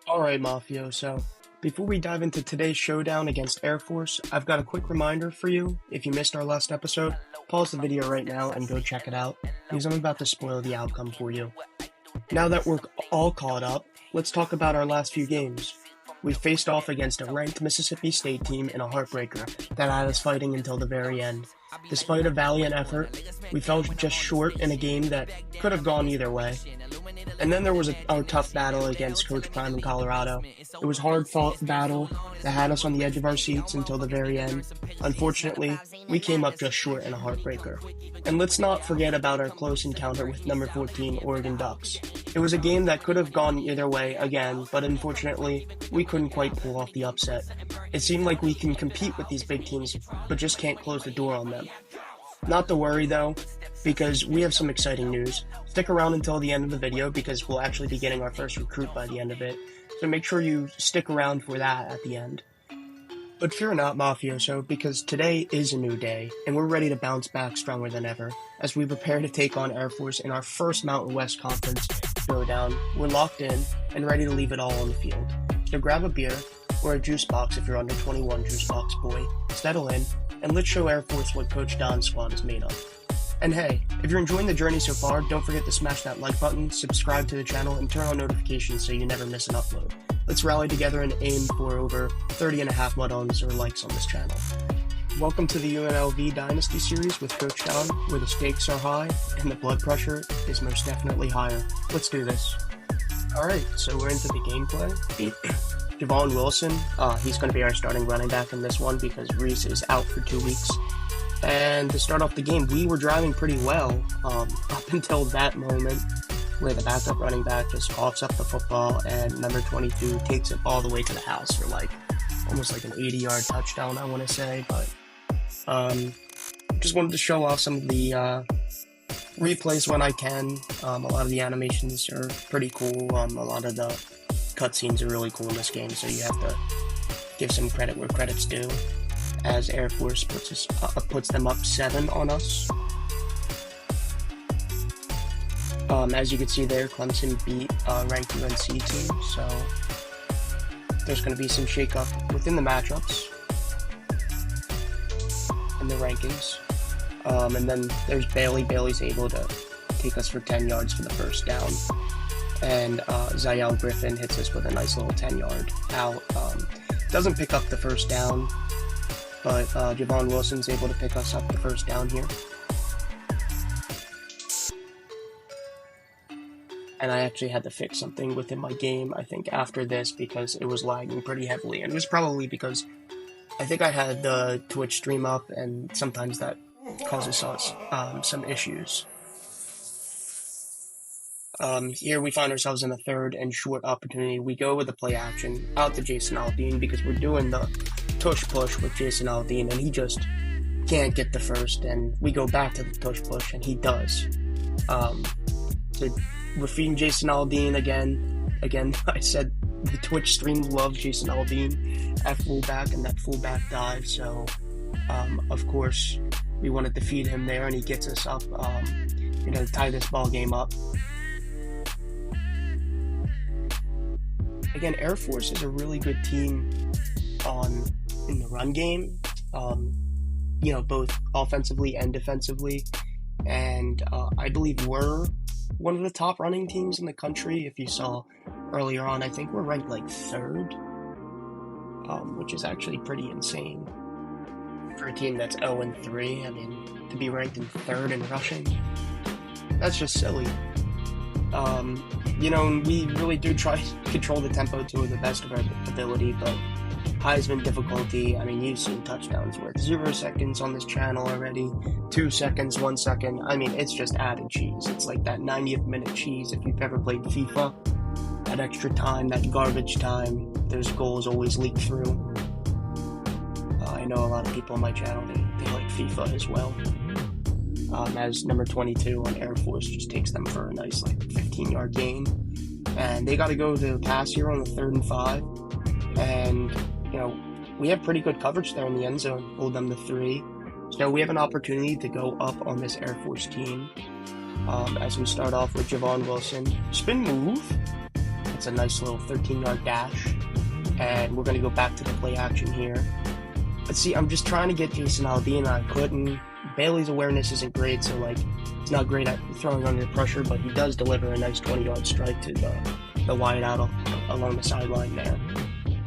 Alright, Mafioso. Before we dive into today's showdown against Air Force, I've got a quick reminder for you. If you missed our last episode, pause the video right now and go check it out, because I'm about to spoil the outcome for you. Now that we're all caught up, let's talk about our last few games. We faced off against a ranked Mississippi State team in a heartbreaker that had us fighting until the very end. Despite a valiant effort, we fell just short in a game that could have gone either way. And then there was our tough battle against Coach Prime in Colorado. It was a hard-fought battle that had us on the edge of our seats until the very end. Unfortunately, we came up just short in a heartbreaker. And let's not forget about our close encounter with number 14 Oregon Ducks. It was a game that could have gone either way again, but unfortunately, we couldn't quite pull off the upset. It seemed like we can compete with these big teams, but just can't close the door on them. Not to worry though, because we have some exciting news. Stick around until the end of the video because we'll actually be getting our first recruit by the end of it, so make sure you stick around for that at the end. But fear not, Mafioso, because today is a new day, and we're ready to bounce back stronger than ever. As we prepare to take on Air Force in our first Mountain West Conference showdown, we're locked in and ready to leave it all on the field. So grab a beer, or a juice box if you're under 21, juice box boy, settle in, and let's show Air Force what Coach Don's squad is made of. And hey, if you're enjoying the journey so far, don't forget to smash that like button, subscribe to the channel, and turn on notifications so you never miss an upload. Let's rally together and aim for over 30.5 mud-ons or likes on this channel. Welcome to the UNLV Dynasty Series with Coach Don, where the stakes are high and the blood pressure is most definitely higher. Let's do this. Alright, so we're into the gameplay. Javon Wilson, he's going to be our starting running back in this one because Reese is out for 2 weeks. And to start off the game, we were driving pretty well up until that moment where the backup running back just coughs up the football and number 22 takes it all the way to the house for almost like an 80-yard touchdown, I want to say. But just wanted to show off some of the replays when I can. A lot of the animations are pretty cool. A lot of the cutscenes are really cool in this game, so you have to give some credit where credit's due, as Air Force puts them up 7 on us. As you can see there, Clemson beat ranked UNC team, so there's going to be some shake-up within the matchups and the rankings. And then there's Bailey. Bailey's able to take us for 10 yards for the first down. And Zayel Griffin hits us with a nice little 10-yard out. Doesn't pick up the first down, but Javon Wilson's able to pick us up the first down here. And I actually had to fix something within my game, I think, after this because it was lagging pretty heavily. And it was probably because I think I had the Twitch stream up, and sometimes that causes us some issues. Here we find ourselves in a third and short opportunity. We go with the play action out to Jason Aldean because we're doing the tush push with Jason Aldean and he just can't get the first, and we go back to the tush push and he does. So we're feeding Jason Aldean again. I said the Twitch stream loves Jason Aldean at fullback and that fullback dive, so of course we wanted to feed him there and he gets us up, to tie this ball game up. Again, Air Force is a really good team in the run game, both offensively and defensively, and I believe we're one of the top running teams in the country. If you saw earlier on, I think we're ranked like 3rd, which is actually pretty insane for a team that's 0-3. I mean, to be ranked in 3rd in rushing, that's just silly. We really do try to control the tempo to the best of our ability, but Heisman difficulty, I mean, you've seen touchdowns with 0 seconds on this channel already, 2 seconds, 1 second. I mean, it's just added cheese. It's like that 90th minute cheese if you've ever played FIFA. That extra time, that garbage time, those goals always leak through. I know a lot of people on my channel, they like FIFA as well. As number 22 on Air Force just takes them for a nice 15-yard gain. And they got to go to pass here on the 3rd and 5. And, we have pretty good coverage there in the end zone, hold them to 3. So we have an opportunity to go up on this Air Force team. As we start off with Javon Wilson. Spin move. It's a nice little 13-yard dash. And we're going to go back to the play action here. But see, I'm just trying to get Jason Aldean, and I couldn't. Bailey's awareness isn't great, so like he's not great at throwing under pressure, but he does deliver a nice 20-yard strike to the wide out along the sideline there.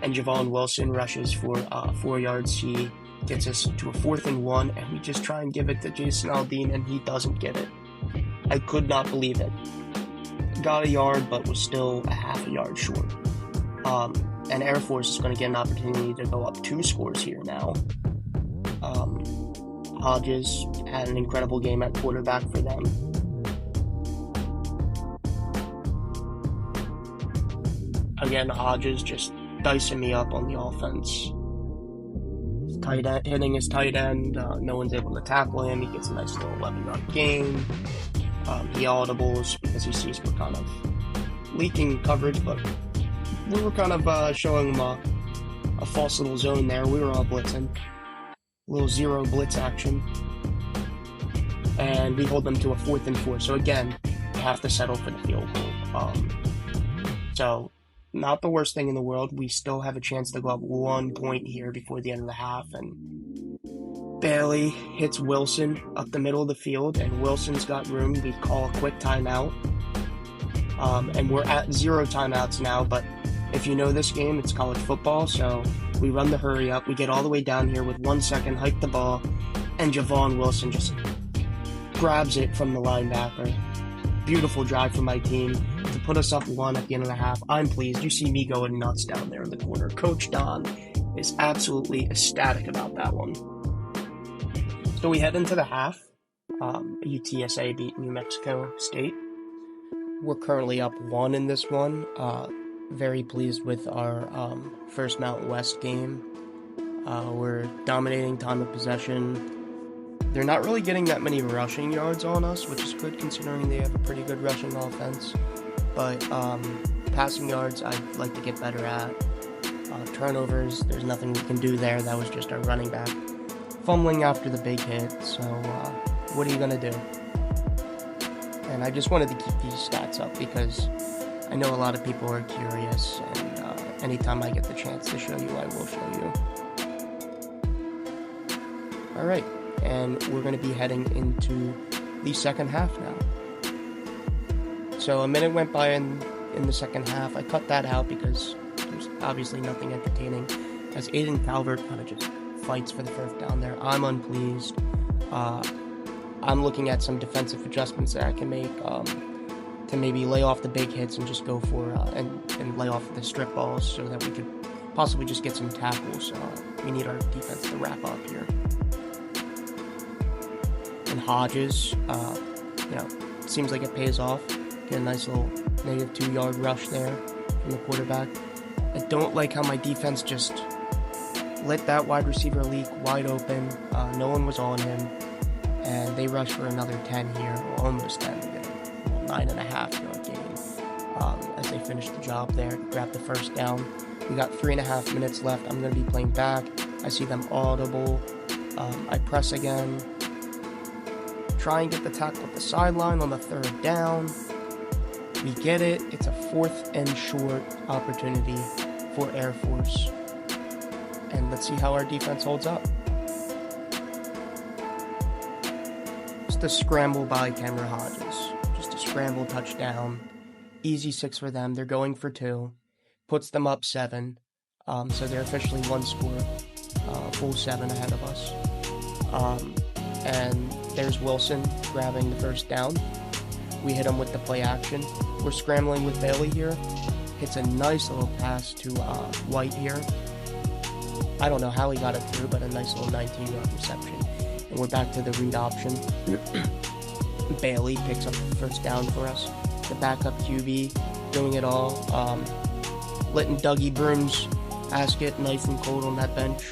And Javon Wilson rushes for 4 yards. He gets us to a 4th and 1, and we just try and give it to Jason Aldean, and he doesn't get it. I could not believe it. Got a yard, but was still a half a yard short. And Air Force is going to get an opportunity to go up 2 scores here now. Hodges had an incredible game at quarterback for them. Again, Hodges just dicing me up on the offense. Tight end, hitting his tight end, no one's able to tackle him. He gets a nice little 11-yard gain. He audibles because he sees we're kind of leaking coverage, but we were kind of showing him a false little zone there. We were all blitzing. A little zero blitz action. And we hold them to a 4th and 4. So again, we have to settle for the field goal. So, not the worst thing in the world. We still have a chance to go up 1 point here before the end of the half. And Bailey hits Wilson up the middle of the field, and Wilson's got room. We call a quick timeout. And we're at 0 timeouts now, but if you know this game, it's college football, so we run the hurry up. We get all the way down here with 1 second, hike the ball, and Javon Wilson just grabs it from the linebacker. Beautiful drive from my team to put us up 1 at the end of the half. I'm pleased. You see me going nuts down there in the corner. Coach Don is absolutely ecstatic about that one. So we head into the half. UTSA beat New Mexico State. We're currently up 1 in this one. Very pleased with our first Mountain West game. We're dominating time of possession. They're not really getting that many rushing yards on us, which is good considering they have a pretty good rushing offense. But passing yards, I'd like to get better at. Turnovers, there's nothing we can do there. That was just our running back fumbling after the big hit. So what are you going to do? And I just wanted to keep these stats up because I know a lot of people are curious, and anytime I get the chance to show you, I will show you. Alright, and we're going to be heading into the second half now. So a minute went by in the second half. I cut that out because there's obviously nothing entertaining, as Aiden Calvert kind of just fights for the first down there. I'm unpleased. I'm looking at some defensive adjustments that I can make to maybe lay off the big hits and just go for and lay off the strip balls so that we could possibly just get some tackles. We need our defense to wrap up here. And Hodges, seems like it pays off. Get a nice little negative 2-yard rush there from the quarterback. I don't like how my defense just let that wide receiver leak wide open. No one was on him. And they rush for another 10 here, or almost 10. They get a 9.5-yard gain as they finish the job there, grab the first down. We got 3.5 minutes left. I'm going to be playing back. I see them audible. I press again. Try and get the tackle at the sideline on the 3rd down. We get it. It's a 4th and short opportunity for Air Force. And let's see how our defense holds up. Just a scramble by Cameron Hodges. Just a scramble touchdown. Easy 6 for them. They're going for 2. Puts them up 7. So they're officially 1 score. Full 7 ahead of us. And there's Wilson grabbing the first down. We hit him with the play action. We're scrambling with Bailey here. Hits a nice little pass to White here. I don't know how he got it through, but a nice little 19-yard reception. And we're back to the read option. Bailey picks up the first down for us. The backup QB doing it all. Letting Dougie Brooms ask it nice and cold on that bench.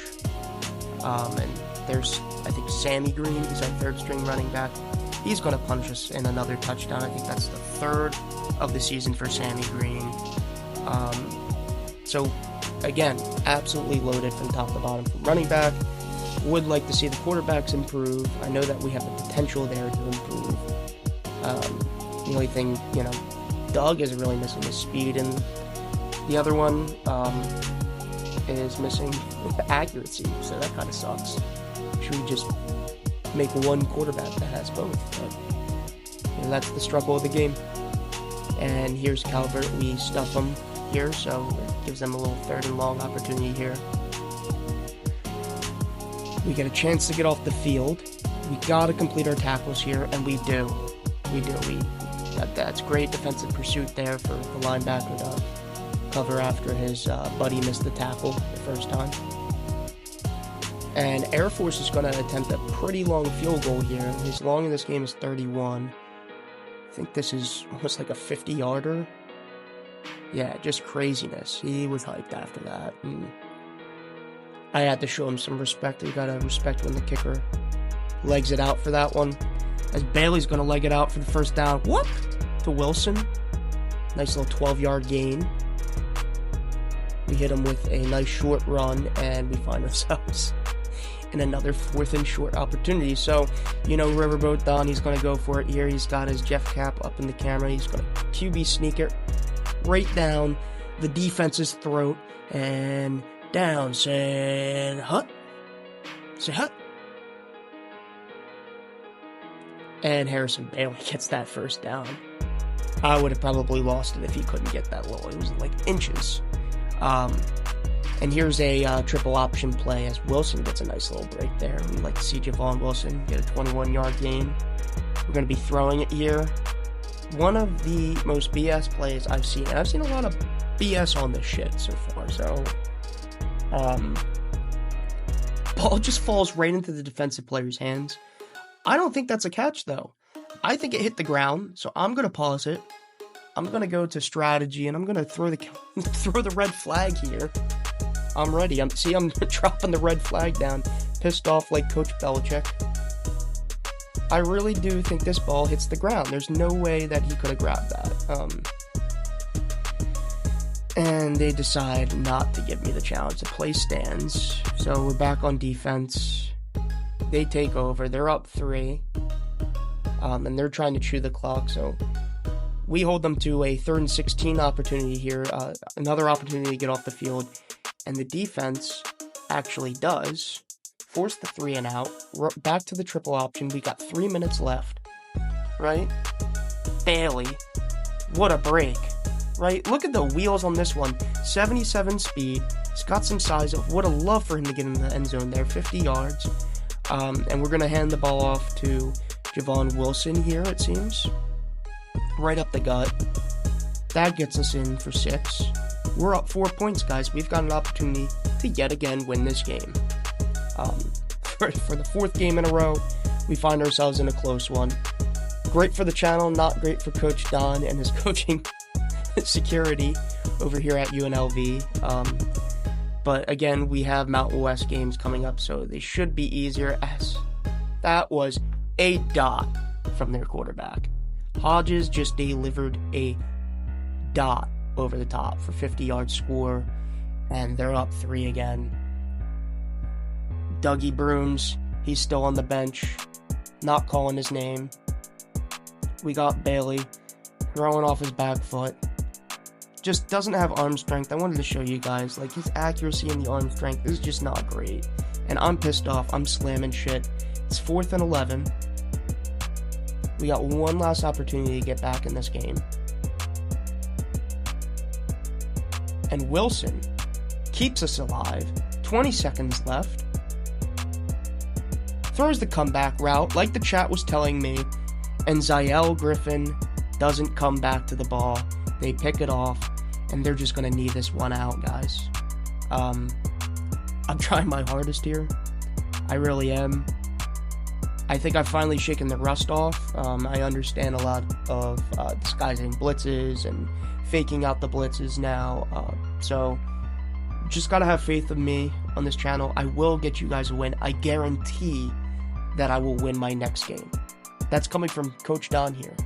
And there's, I think, Sammy Green. He's our 3rd string running back. He's going to punch us in another touchdown. I think that's the 3rd of the season for Sammy Green. So, again, absolutely loaded from top to bottom from running back. Would like to see the quarterbacks improve. I know that we have the potential there to improve. The only thing, Doug is really missing his speed, and The other one is missing accuracy, so that kind of sucks. Should we just make one quarterback that has both? But you know, that's the struggle of the game. And here's Calvert. We stuff them here, so it gives them a little 3rd and long opportunity here. We get a chance to get off the field. We gotta complete our tackles here, and we do. That's great defensive pursuit there for the linebacker to cover after his buddy missed the tackle the first time. And Air Force is going to attempt a pretty long field goal here. His long in this game is 31. I think this is almost like a 50-yarder. Yeah, just craziness. He was hyped after that. And I had to show him some respect. You got to respect when the kicker legs it out for that one. As Bailey's going to leg it out for the first down. Whoop! To Wilson. Nice little 12-yard gain. We hit him with a nice short run, and we find ourselves in another 4th and short opportunity. So, you know, Riverboat Don, he's going to go for it here. He's got his Jeff cap up in the camera. He's going to QB sneak it right down the defense's throat, and down. Say hut. And Harrison Bailey gets that first down. I would have probably lost it if he couldn't get that low. It was like inches. And here's a triple option play as Wilson gets a nice little break there. We like to see Javon Wilson get a 21-yard gain. We're going to be throwing it here. One of the most BS plays I've seen. And I've seen a lot of BS on this shit so far. So, ball just falls right into the defensive player's hands. I don't think that's a catch, though. I think it hit the ground, so I'm going to pause it. I'm going to go to strategy, and I'm going to throw the red flag here. I'm ready. I'm dropping the red flag down. Pissed off like Coach Belichick. I really do think this ball hits the ground. There's no way that he could have grabbed that. And they decide not to give me the challenge. The play stands. So we're back on defense. They take over. They're up 3. And they're trying to chew the clock, so we hold them to a 3rd and 16 opportunity here, another opportunity to get off the field, and the defense actually does force the 3 and out, back to the triple option. We got 3 minutes left, right? Bailey, what a break, right? Look at the wheels on this one, 77 speed, he's got some size. Would have loved for him to get in the end zone there, 50 yards, and we're going to hand the ball off to Javon Wilson here, it seems. Right up the gut. That gets us in for 6. We're up 4 points, guys. We've got an opportunity to yet again win this game. For the 4th game in a row, we find ourselves in a close one. Great for the channel, not great for Coach Don and his coaching security over here at UNLV. But again, we have Mountain West games coming up, so they should be easier, as that was a dot from their quarterback. Hodges just delivered a dot over the top for 50-yard score, and they're up 3 again. Dougie Brooms, he's still on the bench, not calling his name. We got Bailey throwing off his back foot. Just doesn't have arm strength. I wanted to show you guys, like, his accuracy and the arm strength is just not great. And I'm pissed off. I'm slamming shit. It's 4th and 11. We got one last opportunity to get back in this game. And Wilson keeps us alive. 20 seconds left. Throws the comeback route, like the chat was telling me. And Zael Griffin doesn't come back to the ball. They pick it off. And they're just going to knee this one out, guys. I'm trying my hardest here. I really am. I think I've finally shaken the rust off. I understand a lot of disguising blitzes and faking out the blitzes now. So just gotta have faith in me on this channel. I will get you guys a win. I guarantee that I will win my next game. That's coming from Coach Don here.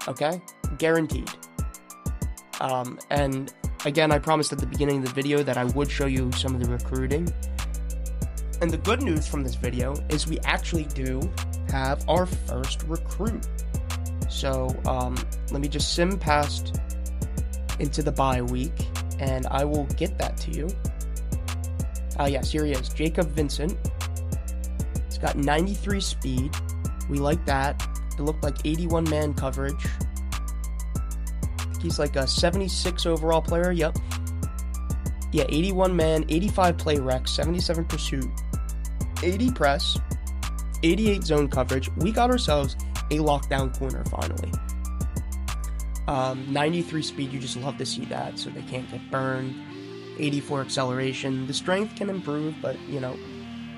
Okay? Guaranteed. And again, I promised at the beginning of the video that I would show you some of the recruiting. And the good news from this video is we actually do have our first recruit. So, let me just sim past into the bye week, and I will get that to you. Yes, here he is, Jacob Vincent. He's got 93 speed. We like that. It looked like 81 man coverage. He's like a 76 overall player. Yep. Yeah, 81 man, 85 play rec, 77 pursuit, 80 press, 88 zone coverage. We got ourselves a lockdown corner finally. 93 speed, you just love to see that, so they can't get burned. 84 acceleration. The strength can improve, but you know,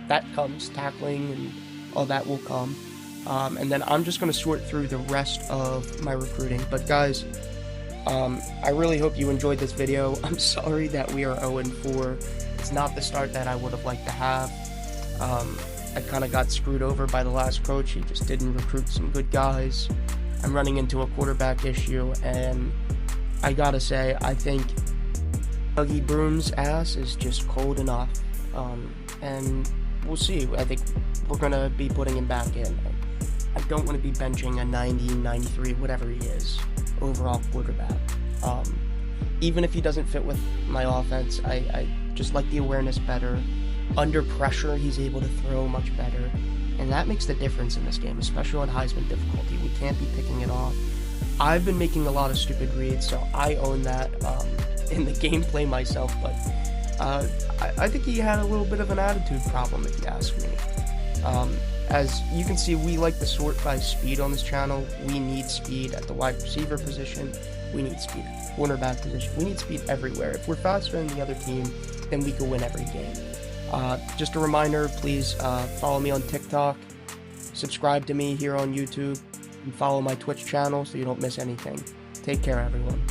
that comes. Tackling and all that will come. And then I'm just going to sort through the rest of my recruiting. But guys, I really hope you enjoyed this video. I'm sorry that we are 0-4. It's not the start that I would have liked to have. I kind of got screwed over by the last coach. He just didn't recruit some good guys. I'm running into a quarterback issue, and I gotta say, I think Dougie Broom's ass is just cold enough. And we'll see. I think we're gonna be putting him back in. I don't want to be benching a 90, 93, whatever he is, overall quarterback. Even if he doesn't fit with my offense, I just like the awareness better. Under pressure, he's able to throw much better. And that makes the difference in this game, especially on Heisman difficulty. We can't be picking it off. I've been making a lot of stupid reads, so I own that in the gameplay myself. But I think he had a little bit of an attitude problem, if you ask me. As you can see, we like to sort by speed on this channel. We need speed at the wide receiver position. We need speed at the cornerback position. We need speed everywhere. If we're faster than the other team, then we can win every game. Just a reminder, please follow me on TikTok, subscribe to me here on YouTube, and follow my Twitch channel so you don't miss anything. Take care, everyone.